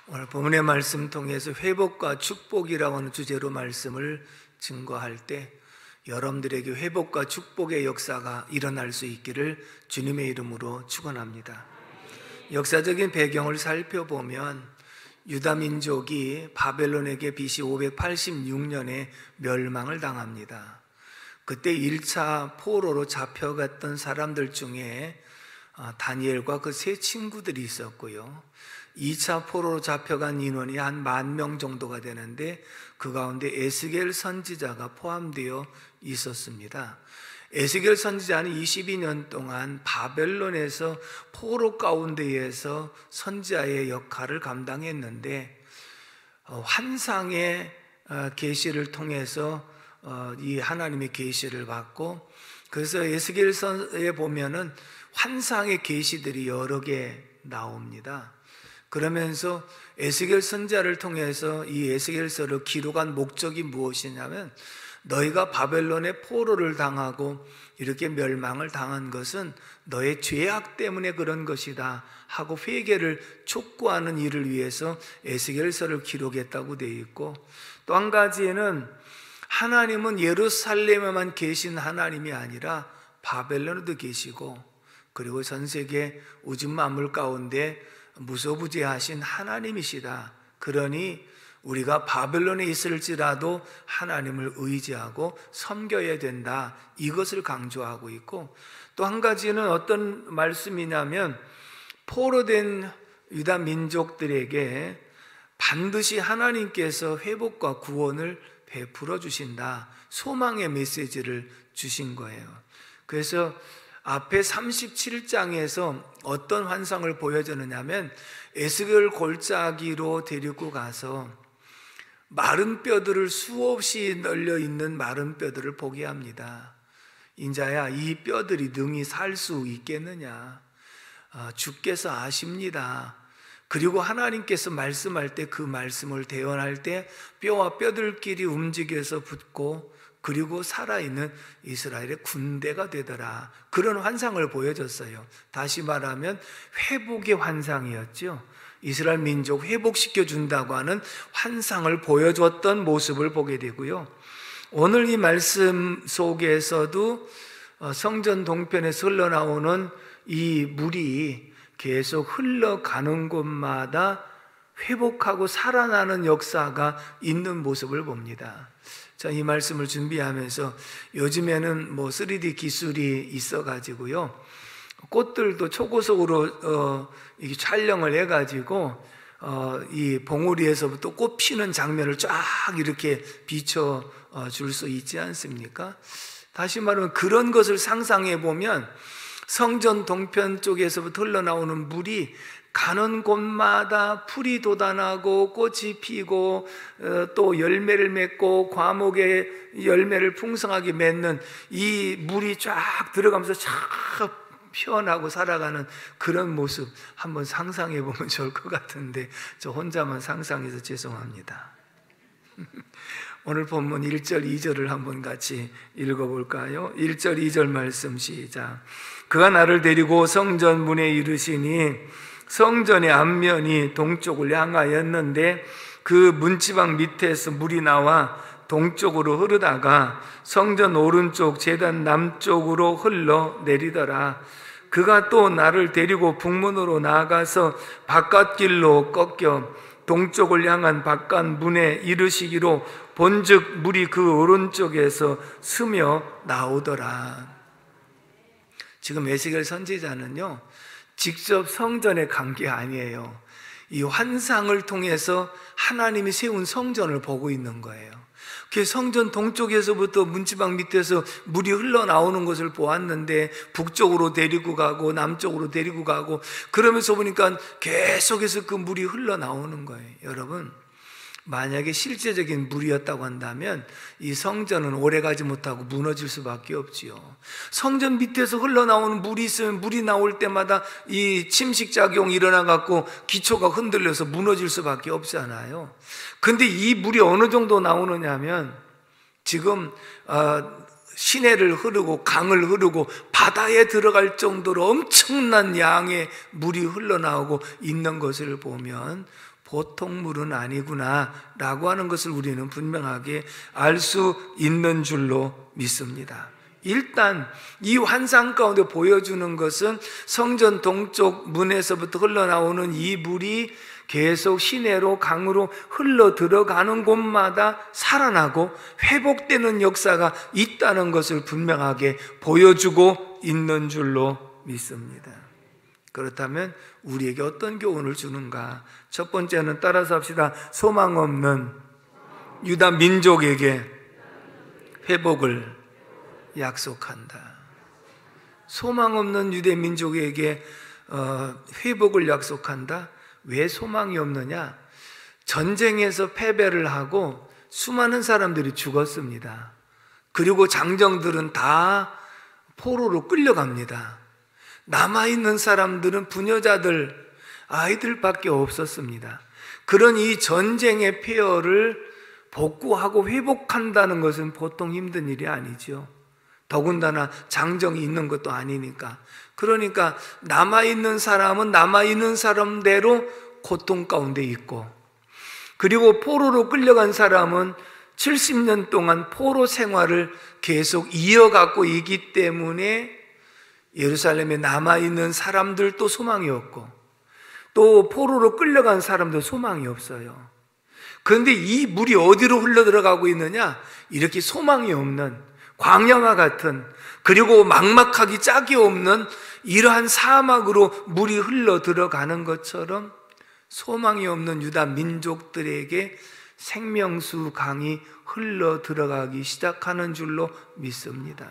오늘 본문의 말씀 통해서 회복과 축복이라고 하는 주제로 말씀을 증거할 때 여러분들에게 회복과 축복의 역사가 일어날 수 있기를 주님의 이름으로 축원합니다. 역사적인 배경을 살펴보면 유다 민족이 바벨론에게 BC 586년에 멸망을 당합니다. 그때 1차 포로로 잡혀갔던 사람들 중에 다니엘과 그 세 친구들이 있었고요, 2차 포로로 잡혀간 인원이 한 10,000명 정도가 되는데 그 가운데 에스겔 선지자가 포함되어 있었습니다. 에스겔 선지자는 22년 동안 바벨론에서 포로 가운데에서 선지자의 역할을 감당했는데 환상의 계시를 통해서 이 하나님의 계시를 받고, 그래서 에스겔서에 보면은 환상의 계시들이 여러 개 나옵니다. 그러면서 에스겔 선지자를 통해서 이 에스겔서를 기록한 목적이 무엇이냐면, 너희가 바벨론의 포로를 당하고 이렇게 멸망을 당한 것은 너의 죄악 때문에 그런 것이다 하고 회개를 촉구하는 일을 위해서 에스겔서를 기록했다고 되어 있고, 또 한 가지는 하나님은 예루살렘에만 계신 하나님이 아니라 바벨론에도 계시고, 그리고 전 세계 우주 만물 가운데 무소부재하신 하나님이시다. 그러니 우리가 바벨론에 있을지라도 하나님을 의지하고 섬겨야 된다, 이것을 강조하고 있고, 또 한 가지는 어떤 말씀이냐면 포로된 유다 민족들에게 반드시 하나님께서 회복과 구원을 베풀어 주신다, 소망의 메시지를 주신 거예요. 그래서 앞에 37장에서 어떤 환상을 보여주느냐면, 에스겔 골짜기로 데리고 가서 마른 뼈들을 수없이 널려 있는 마른 뼈들을 보게 합니다. 인자야, 이 뼈들이 능히 살 수 있겠느냐? 주께서 아십니다. 그리고 하나님께서 말씀할 때 그 말씀을 대언할 때 뼈와 뼈들끼리 움직여서 붙고, 그리고 살아있는 이스라엘의 군대가 되더라. 그런 환상을 보여줬어요. 다시 말하면 회복의 환상이었죠. 이스라엘 민족 회복시켜 준다고 하는 환상을 보여줬던 모습을 보게 되고요, 오늘 이 말씀 속에서도 성전 동편에서 흘러나오는 이 물이 계속 흘러가는 곳마다 회복하고 살아나는 역사가 있는 모습을 봅니다. 자, 이 말씀을 준비하면서 요즘에는 3D 기술이 있어가지고요, 꽃들도 초고속으로 이게 촬영을 해가지고 이 봉우리에서부터 꽃 피는 장면을 쫙 이렇게 비춰 줄 수 있지 않습니까? 다시 말하면 그런 것을 상상해 보면 성전 동편 쪽에서부터 흘러나오는 물이 가는 곳마다 풀이 돋아나고 꽃이 피고 또 열매를 맺고 과목의 열매를 풍성하게 맺는 이 물이 쫙 들어가면서 쫙 피어나고 살아가는 그런 모습 한번 상상해 보면 좋을 것 같은데 저 혼자만 상상해서 죄송합니다. 오늘 본문 1절 2절을 한번 같이 읽어볼까요? 1절 2절 말씀 시작. 그가 나를 데리고 성전 문에 이르시니 성전의 앞면이 동쪽을 향하였는데 그 문지방 밑에서 물이 나와 동쪽으로 흐르다가 성전 오른쪽 제단 남쪽으로 흘러내리더라. 그가 또 나를 데리고 북문으로 나아가서 바깥길로 꺾여 동쪽을 향한 바깥 문에 이르시기로 본즉 물이 그 오른쪽에서 스며 나오더라. 지금 에스겔 선지자는요, 직접 성전에 간 게 아니에요. 이 환상을 통해서 하나님이 세운 성전을 보고 있는 거예요. 그 성전 동쪽에서부터 문지방 밑에서 물이 흘러나오는 것을 보았는데 북쪽으로 데리고 가고 남쪽으로 데리고 가고 그러면서 보니까 계속해서 그 물이 흘러나오는 거예요. 여러분, 만약에 실제적인 물이었다고 한다면 이 성전은 오래가지 못하고 무너질 수밖에 없지요. 성전 밑에서 흘러나오는 물이 있으면 물이 나올 때마다 이 침식작용이 일어나갖고 기초가 흔들려서 무너질 수밖에 없잖아요. 근데 이 물이 어느 정도 나오느냐 하면 지금 시내를 흐르고 강을 흐르고 바다에 들어갈 정도로 엄청난 양의 물이 흘러나오고 있는 것을 보면 보통 물은 아니구나 라고 하는 것을 우리는 분명하게 알 수 있는 줄로 믿습니다. 일단 이 환상 가운데 보여주는 것은 성전 동쪽 문에서부터 흘러나오는 이 물이 계속 시내로 강으로 흘러 들어가는 곳마다 살아나고 회복되는 역사가 있다는 것을 분명하게 보여주고 있는 줄로 믿습니다. 그렇다면 우리에게 어떤 교훈을 주는가? 첫 번째는 따라서 합시다. 소망 없는 유다 민족에게 회복을 약속한다. 소망 없는 유대 민족에게 회복을 약속한다. 왜 소망이 없느냐? 전쟁에서 패배를 하고 수많은 사람들이 죽었습니다. 그리고 장정들은 다 포로로 끌려갑니다. 남아있는 사람들은 부녀자들, 아이들밖에 없었습니다. 그런 이 전쟁의 폐허를 복구하고 회복한다는 것은 보통 힘든 일이 아니죠. 더군다나 장정이 있는 것도 아니니까. 그러니까 남아있는 사람은 남아있는 사람대로 고통 가운데 있고, 그리고 포로로 끌려간 사람은 70년 동안 포로 생활을 계속 이어갖고 있기 때문에 예루살렘에 남아있는 사람들도 소망이 없고, 또 포로로 끌려간 사람도 소망이 없어요. 그런데 이 물이 어디로 흘러 들어가고 있느냐? 이렇게 소망이 없는 광야와 같은, 그리고 막막하기 짝이 없는 이러한 사막으로 물이 흘러 들어가는 것처럼 소망이 없는 유다 민족들에게 생명수 강이 흘러 들어가기 시작하는 줄로 믿습니다.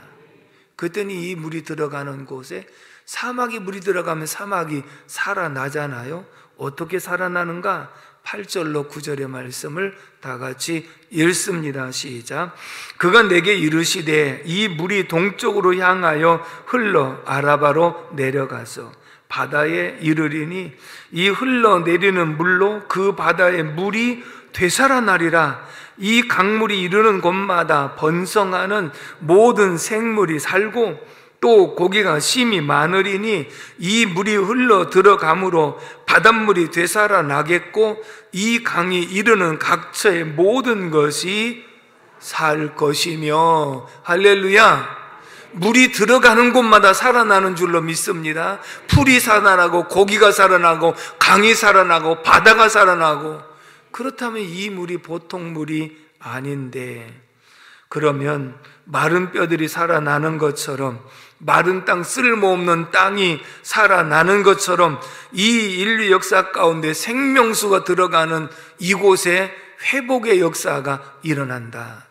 그랬더니 이 물이 들어가는 곳에 사막이 물이 들어가면 사막이 살아나잖아요. 어떻게 살아나는가? 8절로 9절의 말씀을 다 같이 읽습니다. 시작. 그가 내게 이르시되 이 물이 동쪽으로 향하여 흘러 아라바로 내려가서 바다에 이르리니 이 흘러내리는 물로 그 바다의 물이 되살아나리라. 이 강물이 이르는 곳마다 번성하는 모든 생물이 살고 또 고기가 심히 많으리니 이 물이 흘러 들어가므로 바닷물이 되살아나겠고 이 강이 이르는 각처의 모든 것이 살 것이며. 할렐루야. 물이 들어가는 곳마다 살아나는 줄로 믿습니다. 풀이 살아나고 고기가 살아나고 강이 살아나고 바다가 살아나고. 그렇다면 이 물이 보통 물이 아닌데, 그러면 마른 뼈들이 살아나는 것처럼, 마른 땅, 쓸모없는 땅이 살아나는 것처럼 이 인류 역사 가운데 생명수가 들어가는 이곳에 회복의 역사가 일어난다.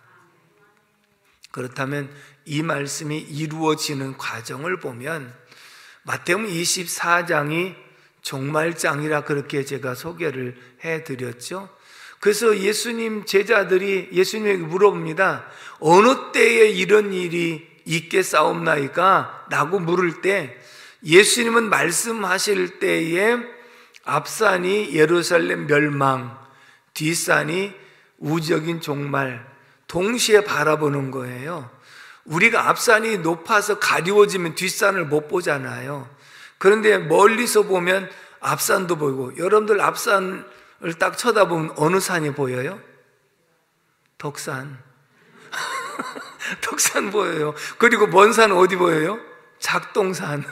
그렇다면 이 말씀이 이루어지는 과정을 보면 마태복음 24장이 종말장이라 그렇게 제가 소개를 해드렸죠. 그래서 예수님 제자들이 예수님에게 물어봅니다. 어느 때에 이런 일이 있겠사옵나이까? 라고 물을 때 예수님은 말씀하실 때에 앞산이 예루살렘 멸망, 뒷산이 우주적인 종말 동시에 바라보는 거예요. 우리가 앞산이 높아서 가리워지면 뒷산을 못 보잖아요. 그런데 멀리서 보면 앞산도 보이고, 여러분들 앞산을 딱 쳐다보면 어느 산이 보여요? 덕산. 덕산 보여요. 그리고 먼 산은 어디 보여요? 작동산.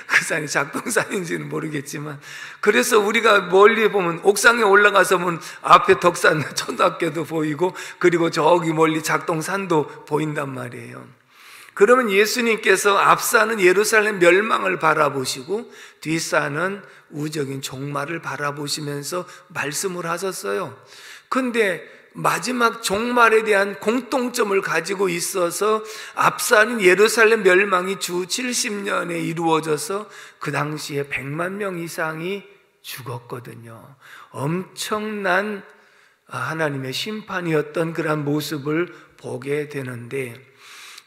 그 산이 작동산인지는 모르겠지만, 그래서 우리가 멀리 보면 옥상에 올라가서 보면 앞에 덕산 초등학교도 보이고, 그리고 저기 멀리 작동산도 보인단 말이에요. 그러면 예수님께서 앞산은 예루살렘 멸망을 바라보시고 뒷산은 우주적인 종말을 바라보시면서 말씀을 하셨어요. 근데 마지막 종말에 대한 공통점을 가지고 있어서 앞산인 예루살렘 멸망이 주 70년에 이루어져서 그 당시에 100만 명 이상이 죽었거든요. 엄청난 하나님의 심판이었던 그런 모습을 보게 되는데,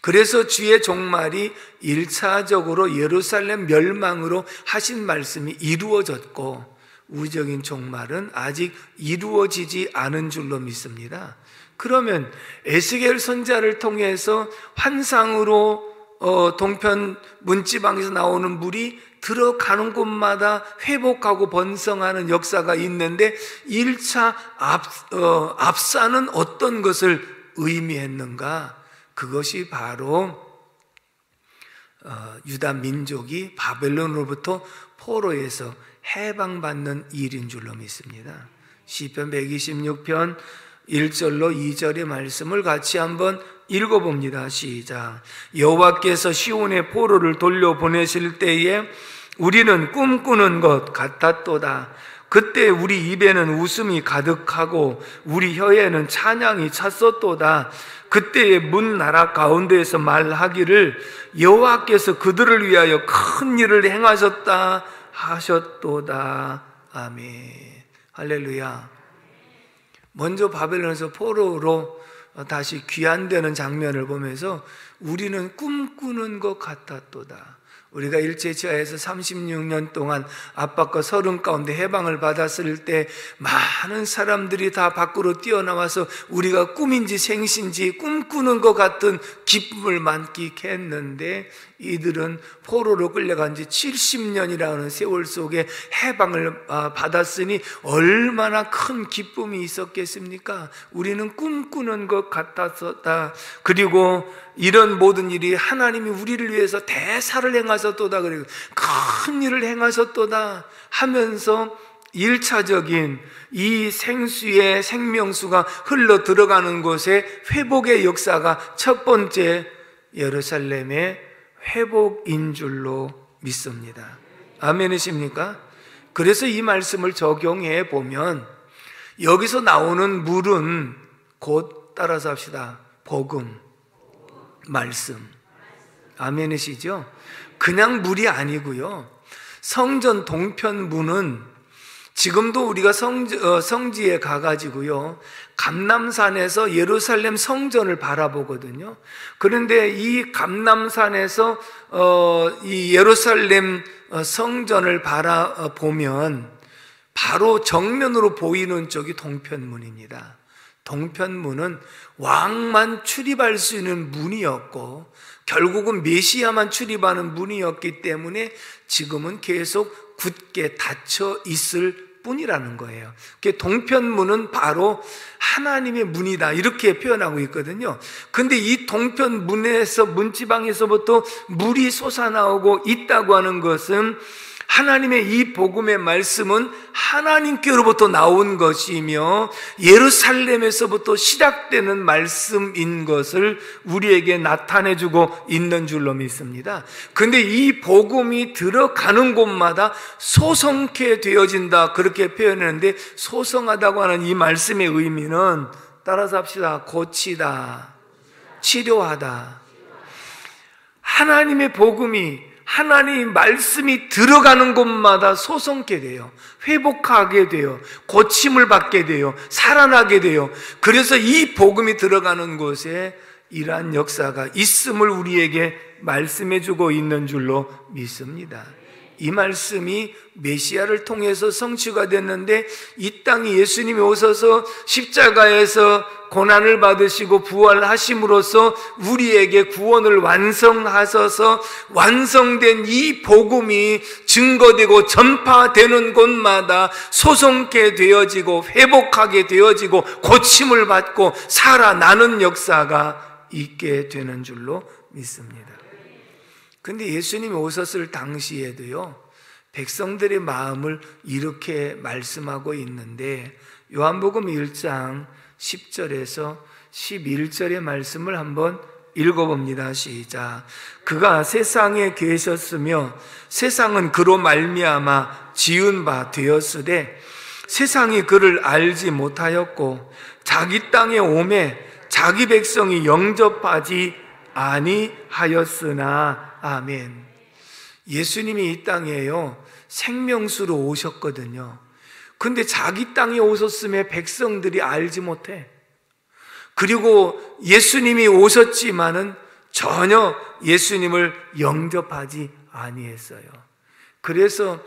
그래서 주의 종말이 1차적으로 예루살렘 멸망으로 하신 말씀이 이루어졌고, 우주적인 종말은 아직 이루어지지 않은 줄로 믿습니다. 그러면 에스겔 선지자를 통해서 환상으로 동편 문지방에서 나오는 물이 들어가는 곳마다 회복하고 번성하는 역사가 있는데 1차 압사는 어떤 것을 의미했는가? 그것이 바로 유다 민족이 바벨론으로부터 포로에서 해방받는 일인 줄로 믿습니다. 시편 126편 1절로 2절의 말씀을 같이 한번 읽어봅니다. 시작. 여호와께서 시온의 포로를 돌려보내실 때에 우리는 꿈꾸는 것 같았도다. 그때 우리 입에는 웃음이 가득하고 우리 혀에는 찬양이 찼었도다. 그때의 문 나라 가운데에서 말하기를 여호와께서 그들을 위하여 큰 일을 행하셨다 하셨도다. 아멘. 할렐루야. 먼저 바벨론에서 포로로 다시 귀환되는 장면을 보면서 우리는 꿈꾸는 것 같았도다. 우리가 일제치하에서 36년 동안 압박과 서름 가운데 해방을 받았을 때 많은 사람들이 다 밖으로 뛰어나와서 우리가 꿈인지 생신지 꿈꾸는 것 같은 기쁨을 만끽했는데 이들은 포로로 끌려간 지 70년이라는 세월 속에 해방을 받았으니 얼마나 큰 기쁨이 있었겠습니까? 우리는 꿈꾸는 것 같았었다. 그리고 이런 모든 일이 하나님이 우리를 위해서 대사를 행하셨도다. 그리고 큰 일을 행하셨도다 하면서 1차적인 이 생수의 생명수가 흘러 들어가는 곳에 회복의 역사가 첫 번째 예루살렘의 회복인 줄로 믿습니다. 아멘이십니까? 그래서 이 말씀을 적용해 보면 여기서 나오는 물은 곧 따라서 합시다. 복음, 말씀. 아멘이시죠? 그냥 물이 아니고요. 성전 동편문은 지금도 우리가 성지에 가가지고요, 감람산에서 예루살렘 성전을 바라보거든요. 그런데 이 감람산에서 이 예루살렘 성전을 바라보면 바로 정면으로 보이는 쪽이 동편문입니다. 동편문은 왕만 출입할 수 있는 문이었고 결국은 메시아만 출입하는 문이었기 때문에 지금은 계속 굳게 닫혀 있을 뿐이라는 거예요. 동편문은 바로 하나님의 문이다 이렇게 표현하고 있거든요. 근데 이 동편문에서 문지방에서부터 물이 솟아나오고 있다고 하는 것은 하나님의 이 복음의 말씀은 하나님께로부터 나온 것이며 예루살렘에서부터 시작되는 말씀인 것을 우리에게 나타내주고 있는 줄로 믿습니다. 그런데 이 복음이 들어가는 곳마다 소성케 되어진다 그렇게 표현했는데, 소성하다고 하는 이 말씀의 의미는 따라서 합시다. 고치다, 치료하다. 하나님의 복음이, 하나님 말씀이 들어가는 곳마다 소성케 돼요. 회복하게 돼요. 고침을 받게 돼요. 살아나게 돼요. 그래서 이 복음이 들어가는 곳에 이러한 역사가 있음을 우리에게 말씀해 주고 있는 줄로 믿습니다. 이 말씀이 메시아를 통해서 성취가 됐는데 이 땅에 예수님이 오셔서 십자가에서 고난을 받으시고 부활하심으로써 우리에게 구원을 완성하셔서 완성된 이 복음이 증거되고 전파되는 곳마다 소성케 되어지고 회복하게 되어지고 고침을 받고 살아나는 역사가 있게 되는 줄로 믿습니다. 근데 예수님이 오셨을 당시에도요, 백성들의 마음을 이렇게 말씀하고 있는데, 요한복음 1장 10절에서 11절의 말씀을 한번 읽어봅니다. 시작. 그가 세상에 계셨으며 세상은 그로 말미암아 지은 바 되었으되 세상이 그를 알지 못하였고 자기 땅에 오매 자기 백성이 영접하지 아니하였으나. 아멘. 예수님이 이 땅에요 생명수로 오셨거든요. 근데 자기 땅에 오셨음에 백성들이 알지 못해. 그리고 예수님이 오셨지만은 전혀 예수님을 영접하지 아니했어요. 그래서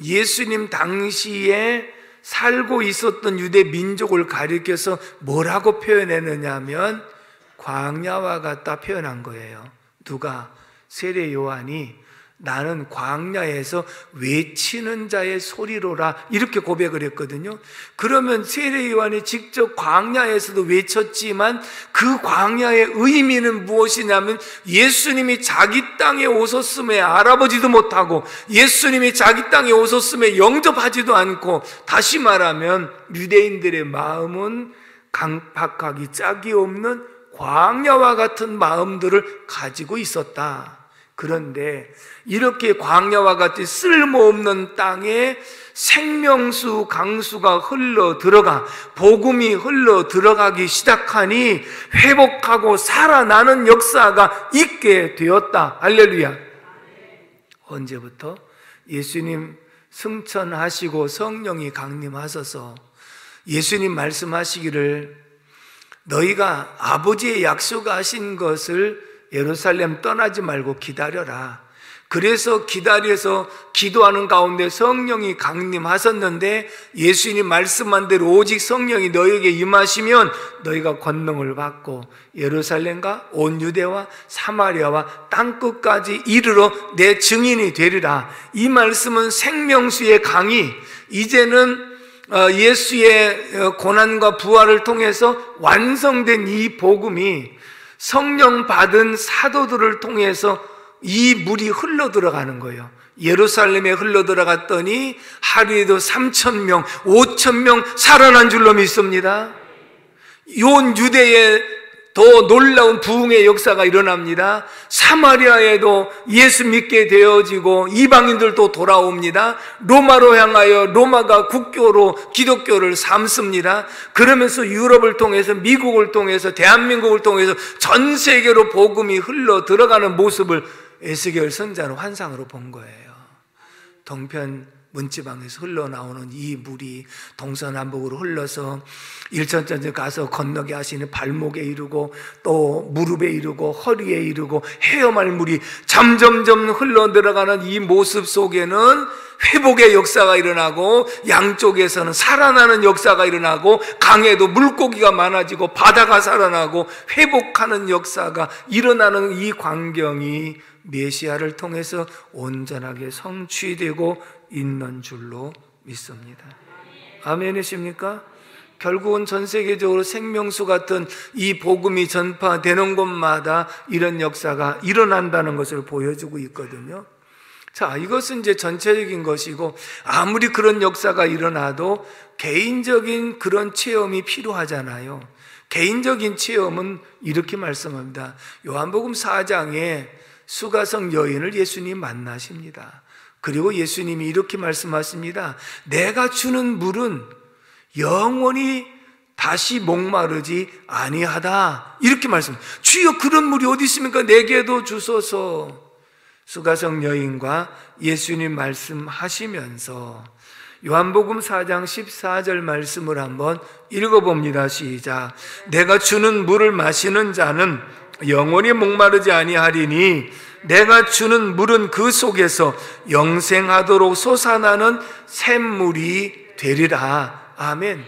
예수님 당시에 살고 있었던 유대 민족을 가리켜서 뭐라고 표현했느냐면 광야와 같다 표현한 거예요. 누가? 세례 요한이 나는 광야에서 외치는 자의 소리로라, 이렇게 고백을 했거든요. 그러면 세례 요한이 직접 광야에서도 외쳤지만 그 광야의 의미는 무엇이냐면 예수님이 자기 땅에 오셨음에 알아보지도 못하고 예수님이 자기 땅에 오셨음에 영접하지도 않고, 다시 말하면 유대인들의 마음은 강팍하기 짝이 없는 광야와 같은 마음들을 가지고 있었다. 그런데 이렇게 광야와 같이 쓸모없는 땅에 생명수 강수가 흘러 들어가 복음이 흘러 들어가기 시작하니 회복하고 살아나는 역사가 있게 되었다. 할렐루야. 언제부터? 예수님 승천하시고 성령이 강림하셔서 예수님 말씀하시기를 너희가 아버지의 약속하신 것을 예루살렘 떠나지 말고 기다려라. 그래서 기다려서 기도하는 가운데 성령이 강림하셨는데 예수님 말씀한 대로 오직 성령이 너희에게 임하시면 너희가 권능을 받고 예루살렘과 온 유대와 사마리아와 땅끝까지 이르러 내 증인이 되리라. 이 말씀은 생명수의 강이 이제는 예수의 고난과 부활을 통해서 완성된 이 복음이 성령 받은 사도들을 통해서 이 물이 흘러 들어가는 거예요. 예루살렘에 흘러 들어갔더니 하루에도 3,000명, 5,000명 살아난 줄로 믿습니다. 온 유대에 더 놀라운 부흥의 역사가 일어납니다. 사마리아에도 예수 믿게 되어지고 이방인들도 돌아옵니다. 로마로 향하여 로마가 국교로 기독교를 삼습니다. 그러면서 유럽을 통해서, 미국을 통해서, 대한민국을 통해서 전 세계로 복음이 흘러 들어가는 모습을 에스겔 선지자는 환상으로 본 거예요. 동편 문지방에서 흘러나오는 이 물이 동서남북으로 흘러서 일천전에 가서 건너게 하시는 발목에 이르고 또 무릎에 이르고 허리에 이르고 헤엄할 물이 점점점 흘러 들어가는 이 모습 속에는 회복의 역사가 일어나고 양쪽에서는 살아나는 역사가 일어나고 강에도 물고기가 많아지고 바다가 살아나고 회복하는 역사가 일어나는 이 광경이 메시아를 통해서 온전하게 성취되고 있는 줄로 믿습니다. 아멘이십니까? 결국은 전 세계적으로 생명수 같은 이 복음이 전파되는 곳마다 이런 역사가 일어난다는 것을 보여주고 있거든요. 자, 이것은 이제 전체적인 것이고, 아무리 그런 역사가 일어나도 개인적인 그런 체험이 필요하잖아요. 개인적인 체험은 이렇게 말씀합니다. 요한복음 4장에 수가성 여인을 예수님 만나십니다. 그리고 예수님이 이렇게 말씀하십니다. 내가 주는 물은 영원히 다시 목마르지 아니하다. 이렇게 말씀합니다. 주여, 그런 물이 어디 있습니까? 내게도 주소서. 수가성 여인과 예수님 말씀하시면서 요한복음 4장 14절 말씀을 한번 읽어봅니다. 시작. 내가 주는 물을 마시는 자는 영원히 목마르지 아니하리니 내가 주는 물은 그 속에서 영생하도록 솟아나는 샘물이 되리라. 아멘.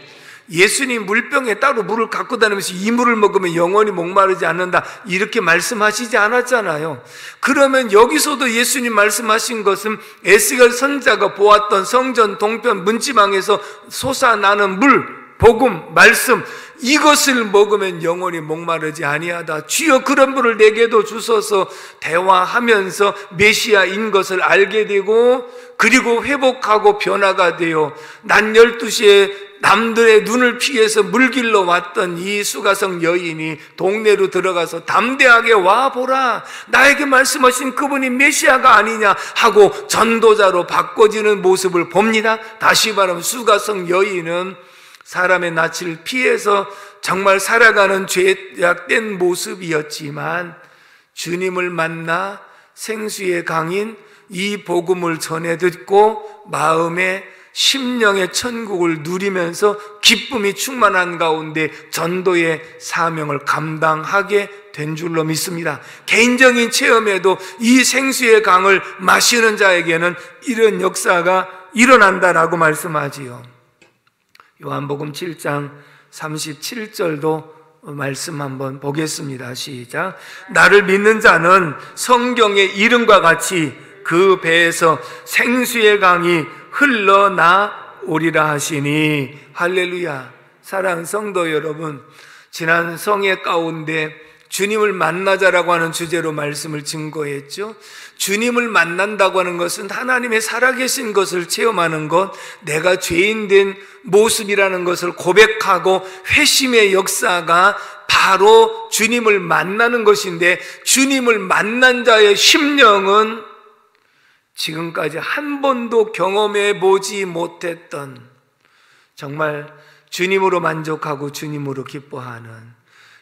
예수님 물병에 따로 물을 갖고 다니면서 이 물을 먹으면 영원히 목마르지 않는다 이렇게 말씀하시지 않았잖아요. 그러면 여기서도 예수님 말씀하신 것은 에스겔 선지자가 보았던 성전 동편 문지방에서 솟아나는 물, 복음, 말씀, 이것을 먹으면 영원히 목마르지 아니하다. 주여, 그런 물을 내게도 주소서. 대화하면서 메시아인 것을 알게 되고, 그리고 회복하고 변화가 되어 낮 12시에 남들의 눈을 피해서 물길로 왔던 이 수가성 여인이 동네로 들어가서 담대하게 와보라, 나에게 말씀하신 그분이 메시아가 아니냐 하고 전도자로 바꿔지는 모습을 봅니다. 다시 말하면 수가성 여인은 사람의 낯을 피해서 정말 살아가는 죄악된 모습이었지만 주님을 만나 생수의 강인 이 복음을 전해 듣고 마음에 심령의 천국을 누리면서 기쁨이 충만한 가운데 전도의 사명을 감당하게 된 줄로 믿습니다. 개인적인 체험에도 이 생수의 강을 마시는 자에게는 이런 역사가 일어난다라고 말씀하지요. 요한복음 7장 37절도 말씀 한번 보겠습니다. 시작. 나를 믿는 자는 성경의 이름과 같이 그 배에서 생수의 강이 흘러나오리라 하시니. 할렐루야. 사랑하는 성도 여러분, 지난 성회 가운데 주님을 만나자라고 하는 주제로 말씀을 증거했죠. 주님을 만난다고 하는 것은 하나님의 살아계신 것을 체험하는 것, 내가 죄인된 모습이라는 것을 고백하고 회심의 역사가 바로 주님을 만나는 것인데, 주님을 만난 자의 심령은 지금까지 한 번도 경험해 보지 못했던, 정말 주님으로 만족하고 주님으로 기뻐하는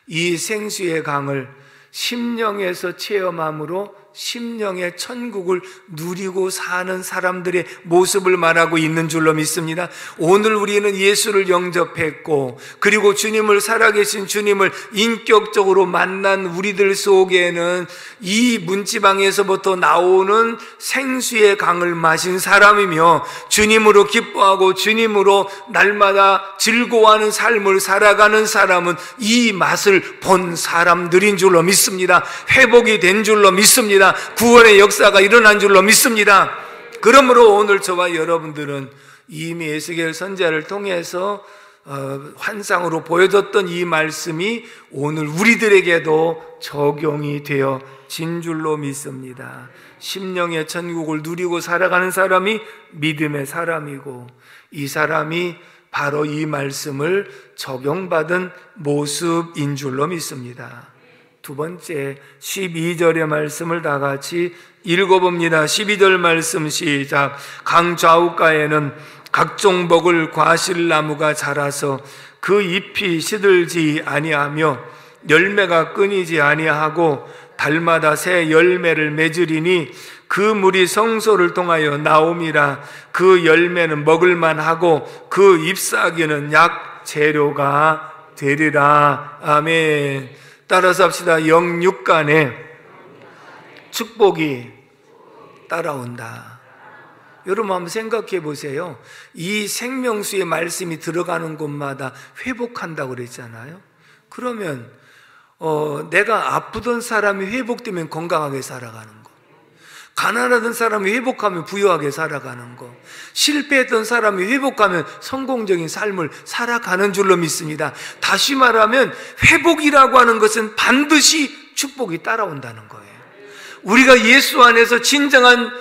이 생수의 강을 심령에서 체험함으로 심령의 천국을 누리고 사는 사람들의 모습을 말하고 있는 줄로 믿습니다. 오늘 우리는 예수를 영접했고, 그리고 주님을, 살아계신 주님을 인격적으로 만난 우리들 속에는 이 문지방에서부터 나오는 생수의 강을 마신 사람이며, 주님으로 기뻐하고 주님으로 날마다 즐거워하는 삶을 살아가는 사람은 이 맛을 본 사람들인 줄로 믿습니다. 회복이 된 줄로 믿습니다. 구원의 역사가 일어난 줄로 믿습니다. 그러므로 오늘 저와 여러분들은 이미 에스겔 선지자를 통해서 환상으로 보여줬던 이 말씀이 오늘 우리들에게도 적용이 되어진 줄로 믿습니다. 심령의 천국을 누리고 살아가는 사람이 믿음의 사람이고, 이 사람이 바로 이 말씀을 적용받은 모습인 줄로 믿습니다. 두 번째, 12절의 말씀을 다 같이 읽어봅니다. 12절 말씀 시작. 강 좌우가에는 각종 먹을 과실나무가 자라서 그 잎이 시들지 아니하며 열매가 끊이지 아니하고 달마다 새 열매를 맺으리니 그 물이 성소를 통하여 나옴이라. 그 열매는 먹을만하고 그 잎사귀는 약 재료가 되리라. 아멘. 따라서 합시다. 영육간에 축복이 따라온다. 여러분 한번 생각해 보세요. 이 생명수의 말씀이 들어가는 곳마다 회복한다고 그랬잖아요. 그러면 내가 아프던 사람이 회복되면 건강하게 살아가는 거, 가난하던 사람이 회복하면 부유하게 살아가는 거, 실패했던 사람이 회복하면 성공적인 삶을 살아가는 줄로 믿습니다. 다시 말하면 회복이라고 하는 것은 반드시 축복이 따라온다는 거예요. 우리가 예수 안에서 진정한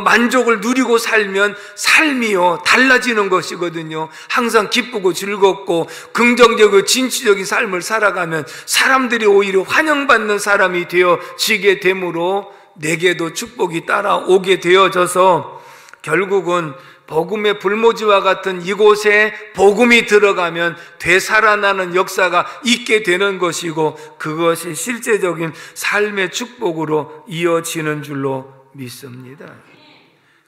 만족을 누리고 살면 삶이요 달라지는 것이거든요. 항상 기쁘고 즐겁고 긍정적이고 진취적인 삶을 살아가면 사람들이 오히려 환영받는 사람이 되어지게 되므로 내게도 축복이 따라오게 되어져서 결국은 복음의 불모지와 같은 이곳에 복음이 들어가면 되살아나는 역사가 있게 되는 것이고, 그것이 실제적인 삶의 축복으로 이어지는 줄로 믿습니다.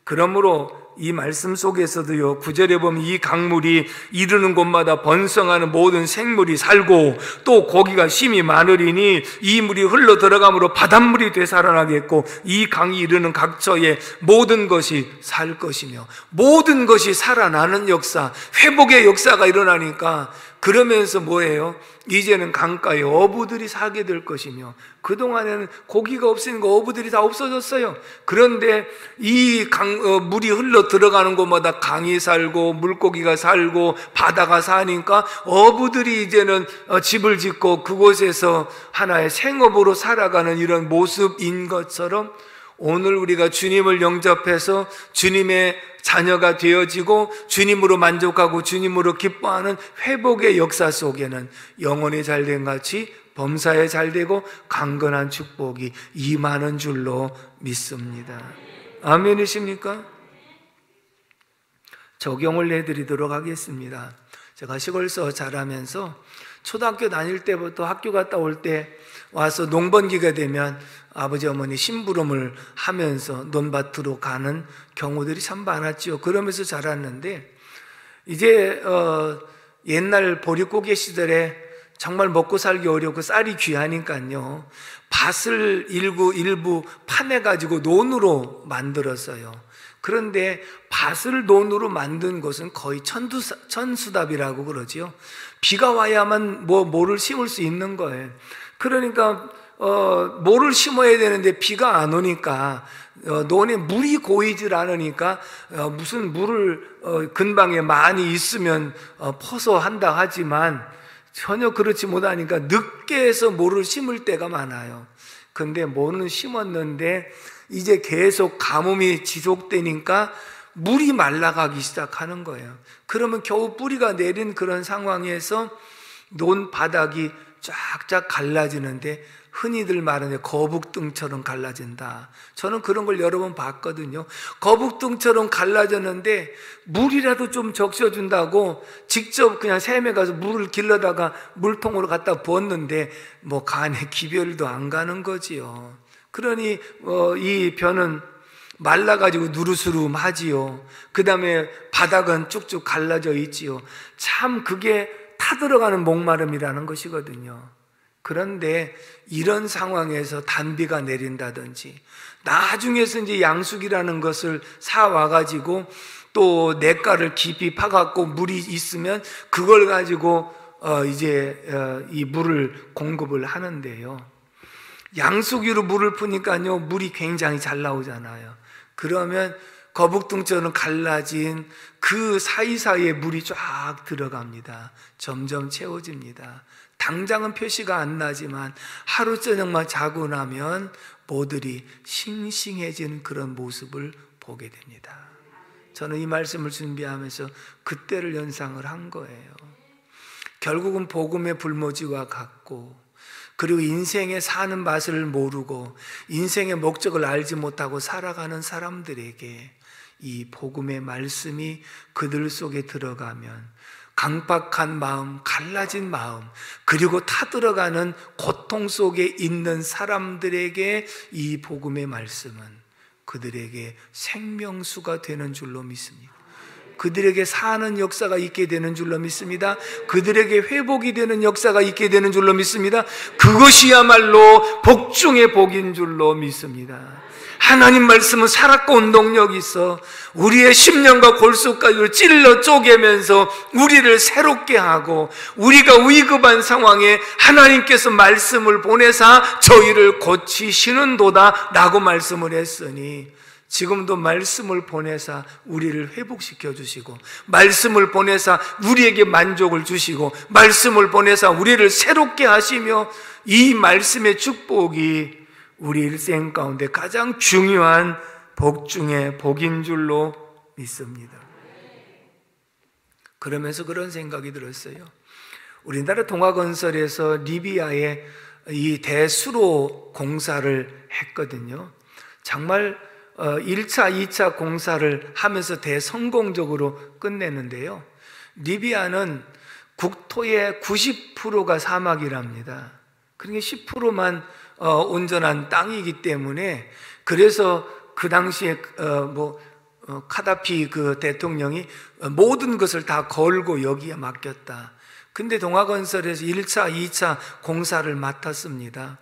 그러므로 이 말씀 속에서도요, 9절에 보면 이 강물이 이르는 곳마다 번성하는 모든 생물이 살고 또 고기가 심이 많으리니 이 물이 흘러 들어감으로 바닷물이 되살아나겠고 이 강이 이르는 각처에 모든 것이 살 것이며, 모든 것이 살아나는 역사, 회복의 역사가 일어나니까, 그러면서 뭐예요? 이제는 강가에 어부들이 살게 될 것이며, 그동안에는 고기가 없으니까 어부들이 다 없어졌어요. 그런데 이 물이 흘러 들어가는 곳마다 강이 살고 물고기가 살고 바다가 사니까 어부들이 이제는 집을 짓고 그곳에서 하나의 생업으로 살아가는 이런 모습인 것처럼, 오늘 우리가 주님을 영접해서 주님의 자녀가 되어지고 주님으로 만족하고 주님으로 기뻐하는 회복의 역사 속에는 영혼이 잘된 같이 범사에 잘되고 강건한 축복이 임하는 줄로 믿습니다. 아멘이십니까? 적용을 해드리도록 하겠습니다. 제가 시골서 자라면서 초등학교 다닐 때부터 학교 갔다 올 때 와서 농번기가 되면 아버지 어머니 심부름을 하면서 논밭으로 가는 경우들이 참 많았죠. 그러면서 자랐는데, 이제 옛날 보릿고개 시절에 정말 먹고 살기 어렵고 쌀이 귀하니까요, 밭을 일부 파내가지고 논으로 만들었어요. 그런데 밭을 논으로 만든 것은 거의 천수답이라고 그러지요. 비가 와야만 뭐를 심을 수 있는 거예요. 그러니까 뭐를 심어야 되는데 비가 안 오니까 논에 물이 고이질 않으니까 무슨 물을 근방에 많이 있으면 퍼서 한다 하지만 전혀 그렇지 못하니까 늦게 해서 뭐를 심을 때가 많아요. 근데 뭐는 심었는데 이제 계속 가뭄이 지속되니까 물이 말라가기 시작하는 거예요. 그러면 겨우 뿌리가 내린 그런 상황에서 논 바닥이 쫙쫙 갈라지는데 흔히들 말하는 거북등처럼 갈라진다. 저는 그런 걸 여러 번 봤거든요. 거북등처럼 갈라졌는데 물이라도 좀 적셔준다고 직접 그냥 샘에 가서 물을 길러다가 물통으로 갖다 부었는데 뭐 간에 기별도 안 가는 거지요. 그러니 이 벼는 말라가지고 누르스름하지요. 그 다음에 바닥은 쭉쭉 갈라져 있지요. 참 그게 타들어가는 목마름이라는 것이거든요. 그런데 이런 상황에서 단비가 내린다든지 나중에서 이제 양숙이라는 것을 사와가지고 또 냇가를 깊이 파갖고 물이 있으면 그걸 가지고 이제 이 물을 공급을 하는데요. 양수기로 물을 푸니까요 물이 굉장히 잘 나오잖아요. 그러면 거북등처럼 갈라진 그 사이사이에 물이 쫙 들어갑니다. 점점 채워집니다. 당장은 표시가 안 나지만 하루 저녁만 자고 나면 모들이 싱싱해진 그런 모습을 보게 됩니다. 저는 이 말씀을 준비하면서 그때를 연상을 한 거예요. 결국은 복음의 불모지와 같고, 그리고 인생의 사는 맛을 모르고 인생의 목적을 알지 못하고 살아가는 사람들에게 이 복음의 말씀이 그들 속에 들어가면 강박한 마음, 갈라진 마음, 그리고 타들어가는 고통 속에 있는 사람들에게 이 복음의 말씀은 그들에게 생명수가 되는 줄로 믿습니다. 그들에게 사는 역사가 있게 되는 줄로 믿습니다. 그들에게 회복이 되는 역사가 있게 되는 줄로 믿습니다. 그것이야말로 복 중의 복인 줄로 믿습니다. 하나님 말씀은 살았고 운동력이 있어 우리의 심령과 골수까지 찔러 쪼개면서 우리를 새롭게 하고, 우리가 위급한 상황에 하나님께서 말씀을 보내사 저희를 고치시는도다 라고 말씀을 했으니, 지금도 말씀을 보내사 우리를 회복시켜 주시고, 말씀을 보내사 우리에게 만족을 주시고, 말씀을 보내사 우리를 새롭게 하시며, 이 말씀의 축복이 우리 일생 가운데 가장 중요한 복 중에 복인 줄로 믿습니다. 그러면서 그런 생각이 들었어요. 우리나라 동아건설에서 리비아에 이 대수로 공사를 했거든요. 정말 1차, 2차 공사를 하면서 대성공적으로 끝내는데요. 리비아는 국토의 90%가 사막이랍니다. 그러니까 10%만 온전한 땅이기 때문에, 그래서 그 당시에 카다피 그 대통령이 모든 것을 다 걸고 여기에 맡겼다. 근데 동아건설에서 1차, 2차 공사를 맡았습니다.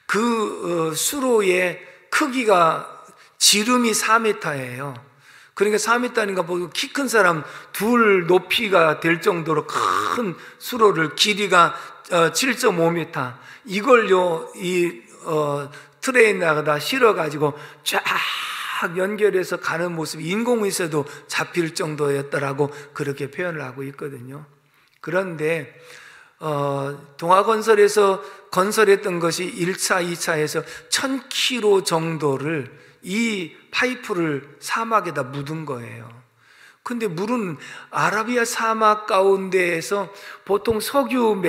그 수로의 크기가 지름이 4m예요. 그러니까 4m니까 뭐 키 큰 사람 둘 높이가 될 정도로 큰 수로를, 길이가 7.5m, 이걸요 트레인에다가 실어가지고 쫙 연결해서 가는 모습이 인공위성도 잡힐 정도였더라고 그렇게 표현을 하고 있거든요. 그런데 동아건설에서 건설했던 것이 1차, 2차에서 1000km 정도를 이 파이프를 사막에다 묻은 거예요. 근데 물은 아라비아 사막 가운데에서 보통 석유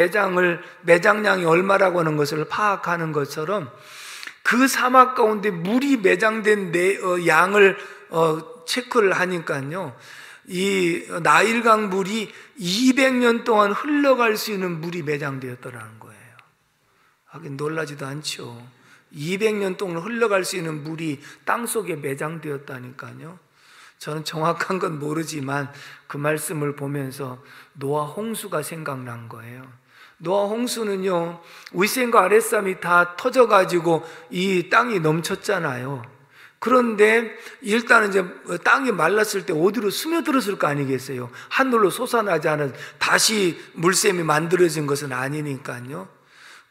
매장량이 얼마라고 하는 것을 파악하는 것처럼 그 사막 가운데 물이 매장된 양을 체크를 하니까요, 이 나일강 물이 200년 동안 흘러갈 수 있는 물이 매장되었더라는 거예요. 하긴 놀라지도 않죠. 200년 동안 흘러갈 수 있는 물이 땅속에 매장되었다니까요. 저는 정확한 건 모르지만 그 말씀을 보면서 노아 홍수가 생각난 거예요. 노아 홍수는요, 윗샘과 아랫샘이 다 터져가지고 이 땅이 넘쳤잖아요. 그런데 일단은 이제 땅이 말랐을 때 어디로 스며들었을 거 아니겠어요? 하늘로 솟아나지 않은 다시 물샘이 만들어진 것은 아니니까요.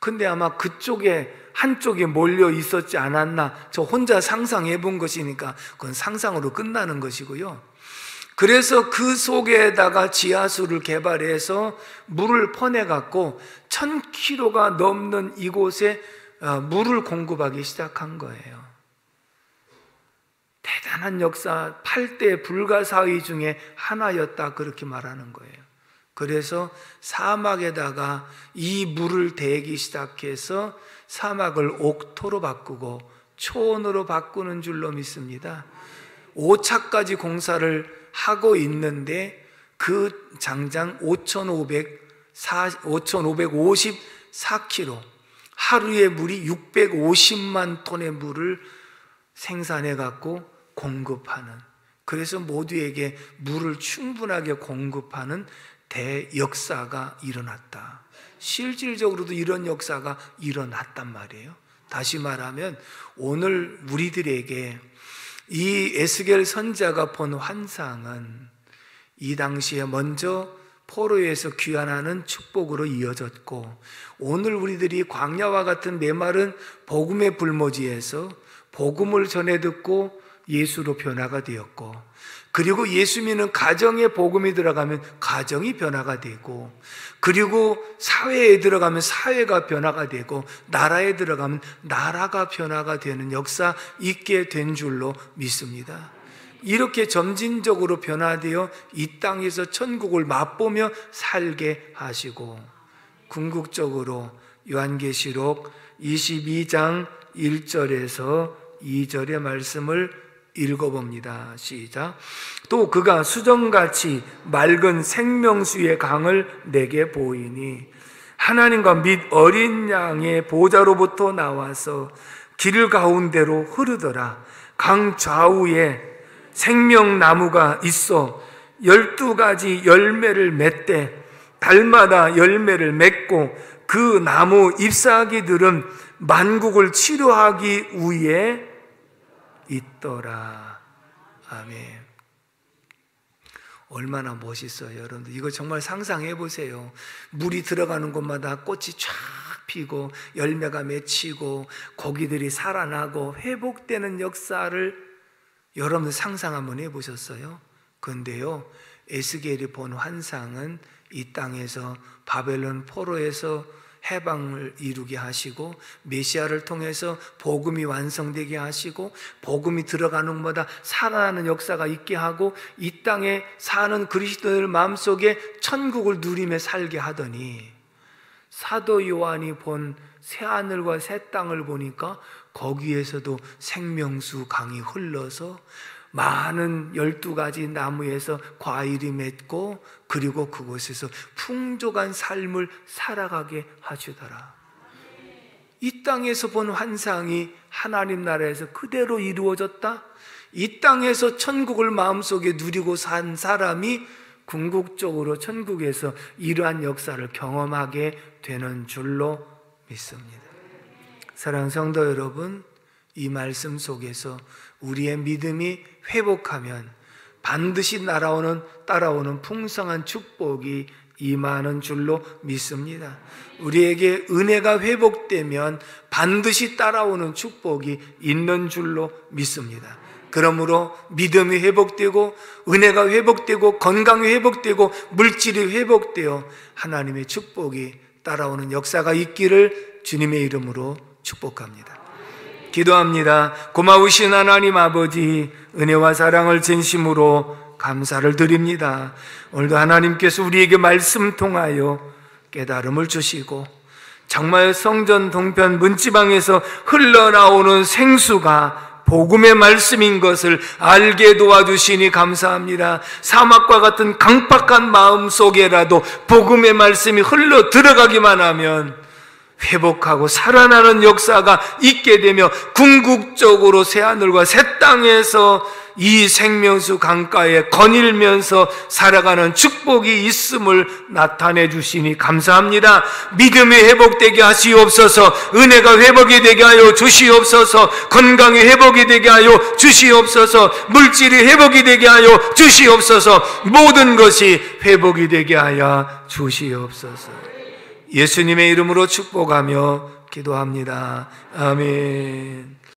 근데 아마 그쪽에 한쪽에 몰려 있었지 않았나, 저 혼자 상상해 본 것이니까 그건 상상으로 끝나는 것이고요. 그래서 그 속에다가 지하수를 개발해서 물을 퍼내갖고 1000km가 넘는 이곳에 물을 공급하기 시작한 거예요. 대단한 역사, 8대 불가사의 중에 하나였다, 그렇게 말하는 거예요. 그래서 사막에다가 이 물을 대기 시작해서 사막을 옥토로 바꾸고 초원으로 바꾸는 줄로 믿습니다. 5차까지 공사를 하고 있는데 그 장장 5,554km, 하루에 물이 650만 톤의 물을 생산해 갖고 공급하는, 그래서 모두에게 물을 충분하게 공급하는 대역사가 일어났다. 실질적으로도 이런 역사가 일어났단 말이에요. 다시 말하면 오늘 우리들에게 이 에스겔 선지자가 본 환상은 이 당시에 먼저 포로에서 귀환하는 축복으로 이어졌고, 오늘 우리들이 광야와 같은 메마른 복음의 불모지에서 복음을 전해 듣고 예수로 변화가 되었고, 그리고 예수 믿는 가정에 복음이 들어가면 가정이 변화가 되고, 그리고 사회에 들어가면 사회가 변화가 되고, 나라에 들어가면 나라가 변화가 되는 역사 있게 된 줄로 믿습니다. 이렇게 점진적으로 변화되어 이 땅에서 천국을 맛보며 살게 하시고, 궁극적으로 요한계시록 22장 1절에서 2절의 말씀을 읽어봅니다. 시작. 또 그가 수정같이 맑은 생명수의 강을 내게 보이니 하나님과 및 어린 양의 보좌로부터 나와서 길 가운데로 흐르더라. 강 좌우에 생명나무가 있어 12가지 열매를 맺되 달마다 열매를 맺고 그 나무 잎사귀들은 만국을 치료하기 위해 있더라. 아멘. 얼마나 멋있어요, 여러분들. 이거 정말 상상해 보세요. 물이 들어가는 곳마다 꽃이 쫙 피고 열매가 맺히고 고기들이 살아나고 회복되는 역사를 여러분들 상상 한번 해보셨어요? 그런데요, 에스겔이 본 환상은 이 땅에서 바벨론 포로에서 해방을 이루게 하시고, 메시아를 통해서 복음이 완성되게 하시고, 복음이 들어가는 곳마다 살아나는 역사가 있게 하고, 이 땅에 사는 그리스도인들 마음속에 천국을 누리며 살게 하더니, 사도 요한이 본 새하늘과 새 땅을 보니까 거기에서도 생명수 강이 흘러서 많은 12가지 나무에서 과일이 맺고, 그리고 그곳에서 풍족한 삶을 살아가게 하시더라. 이 땅에서 본 환상이 하나님 나라에서 그대로 이루어졌다? 이 땅에서 천국을 마음속에 누리고 산 사람이 궁극적으로 천국에서 이러한 역사를 경험하게 되는 줄로 믿습니다. 사랑하는 성도 여러분, 이 말씀 속에서 우리의 믿음이 회복하면 반드시 따라오는 풍성한 축복이 임하는 줄로 믿습니다. 우리에게 은혜가 회복되면 반드시 따라오는 축복이 있는 줄로 믿습니다. 그러므로 믿음이 회복되고 은혜가 회복되고 건강이 회복되고 물질이 회복되어 하나님의 축복이 따라오는 역사가 있기를 주님의 이름으로 축복합니다. 기도합니다. 고마우신 하나님 아버지, 은혜와 사랑을 진심으로 감사를 드립니다. 오늘도 하나님께서 우리에게 말씀 통하여 깨달음을 주시고, 정말 성전 동편 문지방에서 흘러나오는 생수가 복음의 말씀인 것을 알게 도와주시니 감사합니다. 사막과 같은 강팍한 마음 속에라도 복음의 말씀이 흘러 들어가기만 하면 회복하고 살아나는 역사가 있게 되며 궁극적으로 새하늘과 새 땅에서 이 생명수 강가에 거닐면서 살아가는 축복이 있음을 나타내 주시니 감사합니다. 믿음이 회복되게 하시옵소서. 은혜가 회복이 되게 하여 주시옵소서. 건강이 회복이 되게 하여 주시옵소서. 물질이 회복이 되게 하여 주시옵소서. 모든 것이 회복이 되게 하여 주시옵소서. 예수님의 이름으로 축복하며 기도합니다. 아멘.